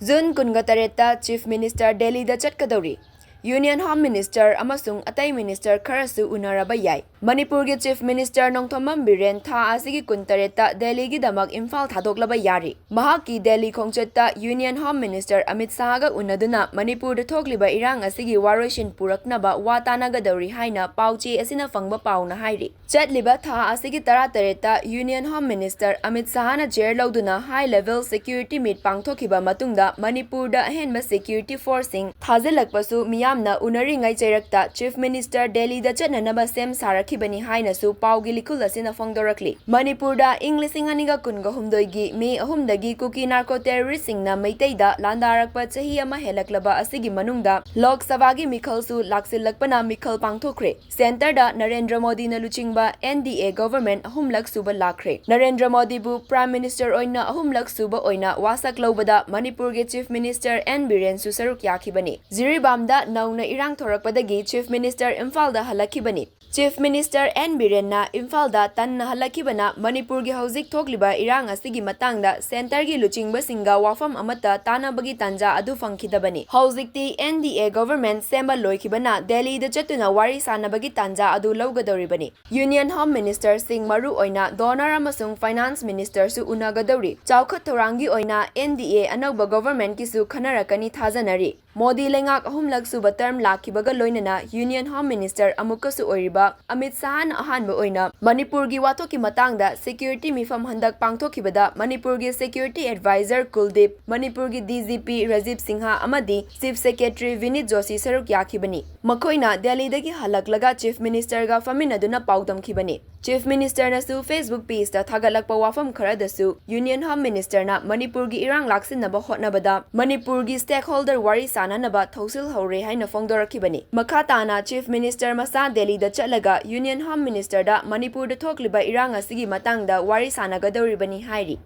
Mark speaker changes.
Speaker 1: June 18 Chief Minister Delhi da Chatkadouri. Union Home Minister amasung Atai Minister Karasu Unarabayai. Manipur gi Chief Minister Nongthomam Biren tha asigi 18 Delhi gi damak Imphal thadoklaba yari. Mahaki Delhi khongchetta Union Home Minister Amit Shah ga unaduna Manipur da thokliba irang asigi waroishin puraknaba watanagadori haina pauchi asina fangba pauna hairi. Chatliba tha asigi 18 Union Home Minister Amit Shah na chair lauduna high level security meet pangthokiba matungda Manipur da ahenba security forcing thazilakpasu miyamna unaringai chairakta Chief Minister Delhi da chatnanaba sem sarakibani hainasu paugi likul asina fongdorakli. Manipur da Englishing aniga kunga humdoigi May 3 kuki narco terrorist singna meiteida landarakpa chahi ama helaklaba asigi manungda Lok Sabha gi mikhalsu laksilakpana mikhal pangthokre. Center da Narendra Modi na luchingba NDA government ahumlak suba lakre. Narendra Modi bu Prime Minister oina ahumlak suba oina wasak lobada Manipur ge Chief Minister N Biren su saruk yakibani. Ziribamda nauna irang thorakpadagi Chief Minister Imphal da halakibani. Chief Minister N Biren na Imphal da tanna halakibana Manipur gi hauzik thokliba irang asigi matangda center gi luchingba singa wafam amata tanabagi tanja adu fangkhidabani. Hauzikti NDA government semba loikibana Delhi da chatuna wari sanabagi tanja adu lawgadoribani. Union Home Minister Singh Maru oina Donor amasung Finance Minister su unagadori. Chawkhat thorangi oina NDA anauba government ki su khanarakani thajanari. Modi lengak ahumlak suba term lakibaga loinana Union Home Minister amukasu oiriba Amit Shah na ahanba oina Manipur gi wathoki matangda security mifam handak pangthokibada Manipur gi Security Advisor Kuldeep, Manipur gi DGP Rajiv Singha amadi Chief Secretary Vinit Joshi saruk yakibani. Makoina Delhi dagi halaklaga Chief Minister ga faminaduna paudamkhibani. Chief Minister nasu Facebook page da thagalakpa wafam kharadasu Union Home Minister na Manipur gi irang laksinaba hotnabada Manipur gi stakeholder wari sananaba thosil hore haina fongdorakibani. Makhatana Chief Minister masa Delhi da chatlaga Union Home Minister da Manipur da thokliba irang asigi matangda wari sanagadoribani hairi.